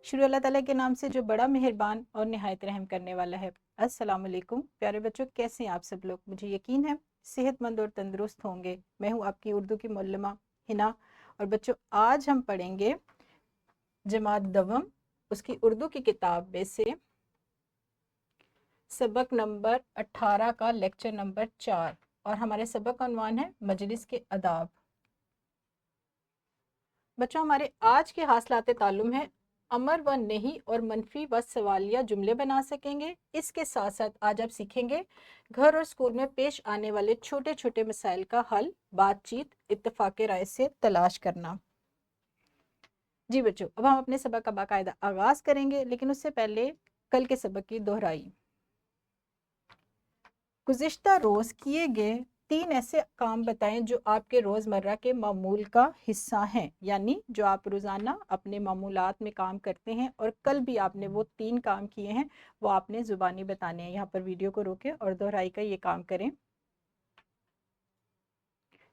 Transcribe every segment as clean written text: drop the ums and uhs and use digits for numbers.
शुरू अल्लाह ताला के नाम से जो बड़ा मेहरबान और निहायत रहम करने वाला है। अस्सलाम वालेकुम प्यारे बच्चों, कैसे हैं आप सब लोग। मुझे यकीन है सेहतमंद और तंदुरुस्त होंगे। मैं हूँ आपकी उर्दू की मुअल्लिमा हिना। और बच्चों, आज हम पढ़ेंगे जमात दवम, उसकी उर्दू की किताब में से सबक नंबर 18 का लेक्चर नंबर 4, और हमारे सबक का उन्वान है मजलिस के अदाब। बच्चों, हमारे आज के हासिलात ताल्लुम है अमर व नहीं और मनफी व सवालिया जुमले बना सकेंगे। इसके साथ साथ आज आप सीखेंगे घर और स्कूल में पेश आने वाले छोटे छोटे मसाइल का हल बातचीत इत्तेफाक राय से तलाश करना। जी बच्चों, अब हम अपने सबक का बाकायदा आगाज करेंगे, लेकिन उससे पहले कल के सबक की दोहराई। गुज़िश्ता रोज किए गए 3 ऐसे काम बताएं जो आपके रोज़मर्रा के मामूल का हिस्सा हैं, यानी जो आप रोज़ाना अपने मामूलात में काम करते हैं और कल भी आपने वो 3 काम किए हैं, वो आपने ज़ुबानी बताने हैं। यहाँ पर वीडियो को रोकें और दोहराई का ये काम करें।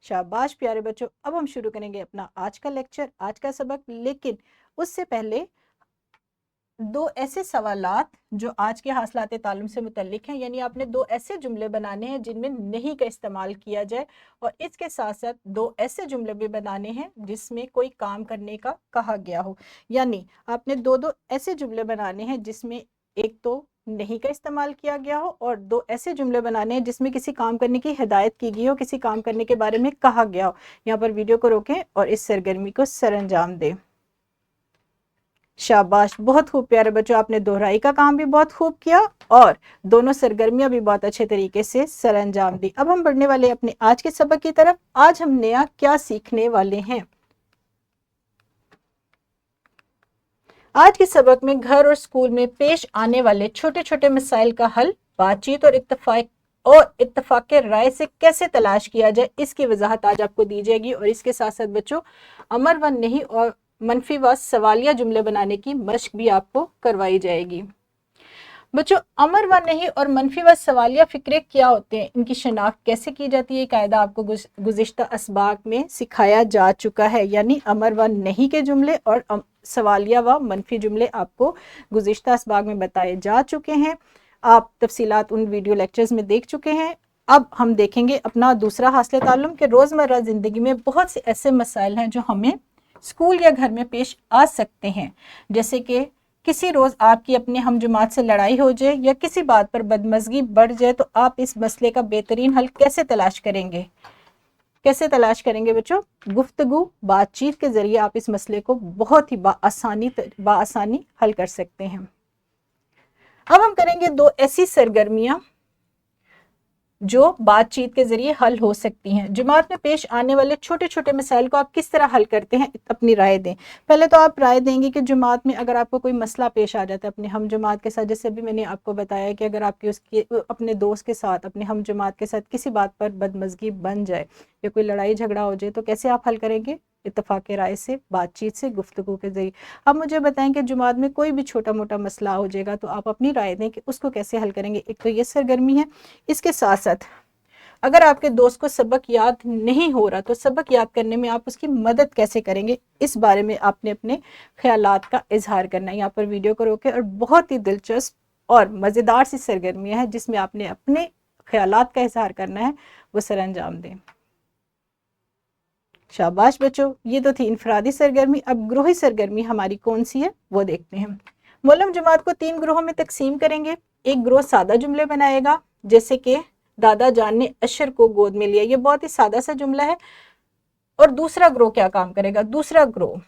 शाबाश प्यारे बच्चों, अब हम शुरू करेंगे अपना आज का लेक्चर, आज का सबक। लेकिन उससे पहले 2 ऐसे सवालात जो आज के हासिलात ताल्लुम से मुतल्लिक हैं, यानी आपने 2 ऐसे जुमले बनाने हैं जिनमें नहीं का इस्तेमाल किया जाए, और इसके साथ साथ 2 ऐसे जुमले भी बनाने हैं जिसमें कोई काम करने का कहा गया हो। यानी आपने 2 ऐसे जुमले बनाने हैं जिसमें एक तो नहीं का इस्तेमाल किया गया हो, और 2 ऐसे जुमले बनाने हैं जिसमें किसी काम करने की हिदायत की गई हो, किसी काम करने के बारे में कहा गया हो। यहाँ पर वीडियो को रोकें और इस सरगर्मी को सरअंजाम दें। शाबाश, बहुत खूब प्यारे बच्चों, आपने दोहराई का काम भी बहुत खूब किया और दोनों सरगर्मियां भी बहुत अच्छे तरीके से सरअंजाम दी। अब हम बढ़ने वाले अपने आज के सबक की तरफ। आज हम नया क्या सीखने वाले हैं। आज के सबक में घर और स्कूल में पेश आने वाले छोटे छोटे मसाइल का हल बातचीत और इत्तेफाक राय से कैसे तलाश किया जाए, इसकी वजाहत आज आपको दी जाएगी। और इसके साथ साथ बच्चों, अमर व नहीं और मनफी व सवालिया जुमले बनाने की मश्क भी आपको करवाई जाएगी। बच्चों, अमर व नहीं और मनफी व सवालिया फिक्रे क्या होते हैं, इनकी शनाख्त कैसे की जाती है, कायदा आपको गुज़िश्ता असबाक में सिखाया जा चुका है। यानी अमर व नहीं के जुमले और सवालिया व मनफी जुमले आपको गुज़िश्ता असबाक में बताए जा चुके हैं। आप तफसीलात उन वीडियो लेक्चर्स में देख चुके हैं। अब हम देखेंगे अपना दूसरा हासिल ताल्लुम कि रोज़मर्रा ज़िंदगी में बहुत से ऐसे मसाइल हैं जो हमें स्कूल या घर में पेश आ सकते हैं। जैसे कि किसी रोज़ आपकी अपने हम जमात से लड़ाई हो जाए या किसी बात पर बदमज़गी बढ़ जाए, तो आप इस मसले का बेहतरीन हल कैसे तलाश करेंगे। कैसे तलाश करेंगे बच्चों? गुफ्तगू, बातचीत के ज़रिए आप इस मसले को बहुत ही बाआसानी हल कर सकते हैं। अब हम करेंगे 2 ऐसी सरगर्मियाँ जो बातचीत के जरिए हल हो सकती हैं। जमात में पेश आने वाले छोटे छोटे मसाइल को आप किस तरह हल करते हैं, अपनी राय दें। पहले तो आप राय देंगे कि जमात में अगर आपको कोई मसला पेश आ जाता है अपने हम जमात के साथ, जैसे अभी मैंने आपको बताया कि अगर आपकी उसकी अपने दोस्त के साथ, अपने हम जमात के साथ किसी बात पर बदमज़गी बन जाए या कोई लड़ाई झगड़ा हो जाए, तो कैसे आप हल करेंगे? इत्तेफाक राय से, बातचीत से, गुफ्तगू के जरिए। अब मुझे बताएं कि जुमात में कोई भी छोटा मोटा मसला हो जाएगा, तो आप अपनी राय दें कि उसको कैसे हल करेंगे। एक तो ये सरगर्मी है। इसके साथ साथ अगर आपके दोस्त को सबक याद नहीं हो रहा, तो सबक याद करने में आप उसकी मदद कैसे करेंगे, इस बारे में आपने अपने ख्यालात का इजहार करना है। यहाँ पर वीडियो को रोके और बहुत ही दिलचस्प और मज़ेदार सी सरगर्मियाँ हैं जिसमें आपने अपने ख्यालात का इजहार करना है, वो सरअंजाम दें। शाबाश बच्चों, ये तो थी इनफरादी सरगर्मी। अब ग्रोही सरगर्मी हमारी कौन सी है, वो देखते हैं। मुअल्लिम जमात को 3 ग्रोहों में तकसीम करेंगे। एक ग्रोह सादा जुमले बनाएगा, जैसे कि दादा जान ने अशर को गोद में लिया, ये बहुत ही सादा सा जुमला है। और दूसरा ग्रोह क्या काम करेगा? दूसरा ग्रोह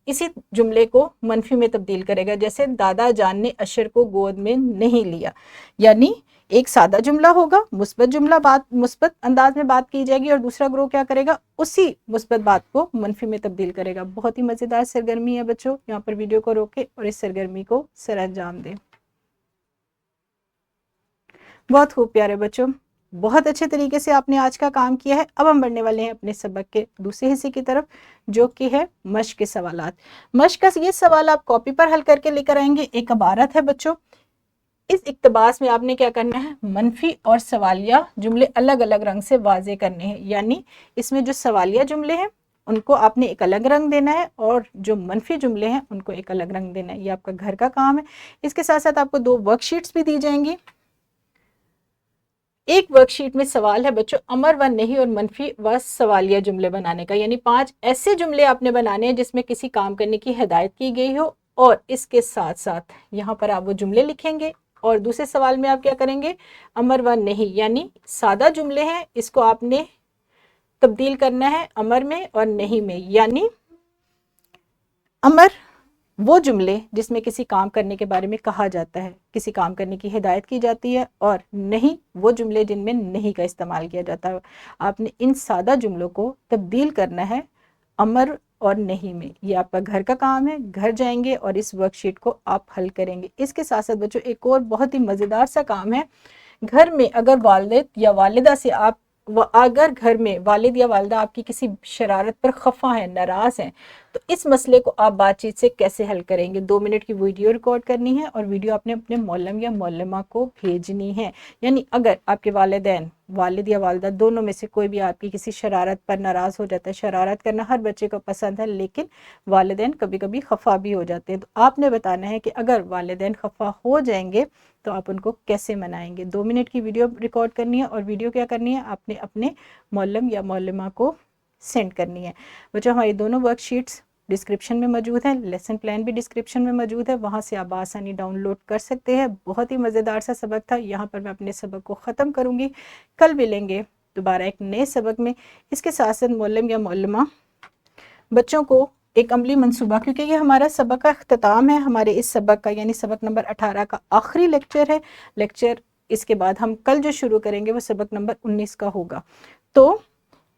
इसी जुमले को मनफी में तब्दील करेगा, जैसे दादा जान ने अशर को गोद में नहीं लिया। यानी एक सादा जुमला होगा, मुस्बत जुमला, बात मुस्बत अंदाज में बात की जाएगी, और दूसरा ग्रोह क्या करेगा? उसी मुस्बत बात को मनफी में तब्दील करेगा। बहुत ही मज़ेदार सरगर्मी है बच्चों। यहाँ पर वीडियो को रोके और इस सरगर्मी को सरअंजाम दें। बहुत खूब प्यारे बच्चों, बहुत अच्छे तरीके से आपने आज का काम किया है। अब हम बढ़ने वाले हैं अपने सबक के दूसरे हिस्से की तरफ, जो कि है मश्क के सवालात। मश्क का ये सवाल आप कॉपी पर हल करके लेकर आएंगे। एक इबारत है बच्चों, इस इक्तबास में आपने क्या करना है? मनफी और सवालिया जुमले अलग अलग रंग से वाजे करने हैं। यानी इसमें जो सवालिया जुमले हैं ان کو آپ نے ایک الگ رنگ دینا ہے اور جو منفی جملے ہیں ان کو ایک الگ رنگ دینا ہے. یہ آپ کا گھر کا کام ہے. اس کے ساتھ ساتھ آپ کو 2 ورک شیٹس بھی دی جائیں گی. ایک ورک شیٹ میں سوال ہے بچوں امر و نہیں اور منفی و سوالیہ جملے بنانے کا، یعنی 5 ایسے جملے آپ نے بنانے ہیں جس میں کسی کام کرنے کی ہدایت کی گئی ہو، اور اس کے ساتھ ساتھ یہاں پر آپ وہ جملے لکھیں گے. اور دوسرے سوال میں آپ کیا کریں گے، امر و نہیں یعنی سادہ جملے ہیں، اس کو آپ نے تبدیل کرنا ہے امر میں اور نہیں میں. یعنی امر وہ جملے جس میں کسی کام کرنے کے بارے میں کہا جاتا ہے، کسی کام کرنے کی ہدایت کی جاتی ہے، اور نہیں وہ جملے جن میں نہیں کا استعمال کیا جاتا ہے. آپ نے ان سادہ جملوں کو تبدیل کرنا ہے امر اور نہیں میں. یہ آپ کا گھر کا کام ہے. گھر جائیں گے اور اس ورک شیٹ کو آپ حل کریں گے. اس کے ساتھ ساتھ بچوں ایک اور بہت ہی مزیدار سا کام ہے. گھر میں اگر والد یا والدہ سے اگر گھر میں والد یا والدہ آپ کی کسی شرارت پر خفا ہیں، ناراض ہیں، تو اس مسئلے کو آپ بات چیت سے کیسے حل کریں گے. 2 منٹ کی ویڈیو ریکارڈ کرنی ہے اور ویڈیو آپ نے اپنے معلم یا معلمہ کو بھیجنی ہے. یعنی اگر آپ کے والدین، والد یا والدہ دونوں میں سے کوئی بھی آپ کی کسی شرارت پر ناراض ہو جاتا ہے، شرارت کرنا ہر بچے کو پسند ہے لیکن والدین کبھی کبھی خفا بھی ہو جاتے ہیں، تو آپ نے بتانا ہے کہ اگر والدین خفا ہو جائیں گے تو آپ ان کو کیسے منائیں گے. 2 منٹ کی ویڈیو ریکارڈ کرنی ہے اور ویڈیو کیا کرنی ہے، آپ نے اپنے معلم یا معلمہ کو سینڈ کرنی ہے. بچوں ہماری دونوں ورک شیٹس ڈسکرپشن میں موجود ہیں، لیسن پلان بھی ڈسکرپشن میں موجود ہے، وہاں سے آپ آسانی ڈاؤن لوڈ کر سکتے ہیں. بہت ہی مزیدار سا سبق تھا. یہاں پر میں اپنے سبق کو ختم کروں گی. کل ملیں گے دوبارہ ایک نئے سبق میں. اس کے ساتھ ساتھ معلم یا معلمہ بچوں کو ایک عملی منصوبہ، کیونکہ یہ ہمارا سبق کا اختتام ہے، ہمارے اس سبق کا یعنی سبق نمبر 18 کا آخری لیکچر ہے. لیکچر اس کے بعد ہم کل جو شروع کریں گے وہ سبق نمبر 19 کا ہوگا. تو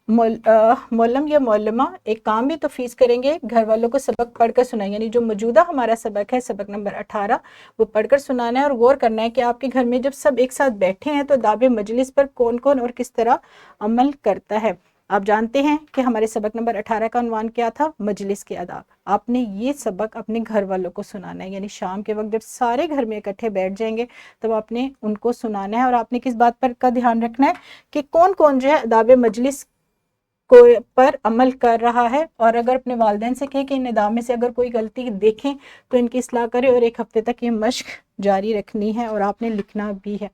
معلم یا معلمہ ایک کام بھی تفویض کریں گے، گھر والوں کو سبق پڑھ کر سنائیں، یعنی جو موجودہ ہمارا سبق ہے سبق نمبر 18 وہ پڑھ کر سنانا ہے اور غور کرنا ہے کہ آپ کے گھر میں جب سب ایک ساتھ بیٹھے ہیں تو آداب مجلس پر کون کون اور کس طرح عمل کرتا ہے. آپ جانتے ہیں کہ ہمارے سبق نمبر 18 کا عنوان کیا تھا، مجلس کے آداب. آپ نے یہ سبق اپنے گھر والوں کو سنانا ہے، یعنی شام کے وقت جب سارے گھر میں اکٹھے بیٹھ جائیں گے تب آپ نے ان کو سنانا ہے. اور آپ نے کس بات پر کا دھیان رکھنا ہے کہ کون کون جو ہے آداب مجلس پر عمل کر رہا ہے، اور اگر اپنے والدین سے کہیں کہ ان آداب میں سے اگر کوئی غلطی دیکھیں تو ان کی اصلاح کرے. اور 1 ہفتے تک یہ مشق جاری رکھنی ہے اور آپ نے لکھنا بھی ہے.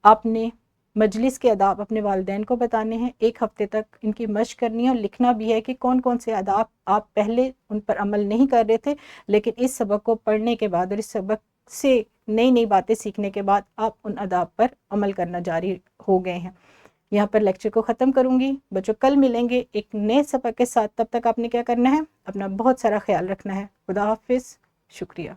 آپ نے مجلس کے آداب اپنے والدین کو بتانے ہیں، 1 ہفتے تک ان کی مشق کرنی ہے اور لکھنا بھی ہے کہ کون کون سے آداب آپ پہلے ان پر عمل نہیں کر رہے تھے لیکن اس سبق کو پڑھنے کے بعد اور اس سبق سے نئی نئی باتیں سیکھنے کے بعد آپ ان آداب پر عمل کرنا جاری ہو گئے ہیں. یہاں پر لیکچر کو ختم کروں گی. بچوں کل ملیں گے ایک نئے سبق کے ساتھ. تب تک آپ نے کیا کرنا ہے، اپنا بہت سارا خیال رکھنا ہے. خدا حافظ. شکریہ.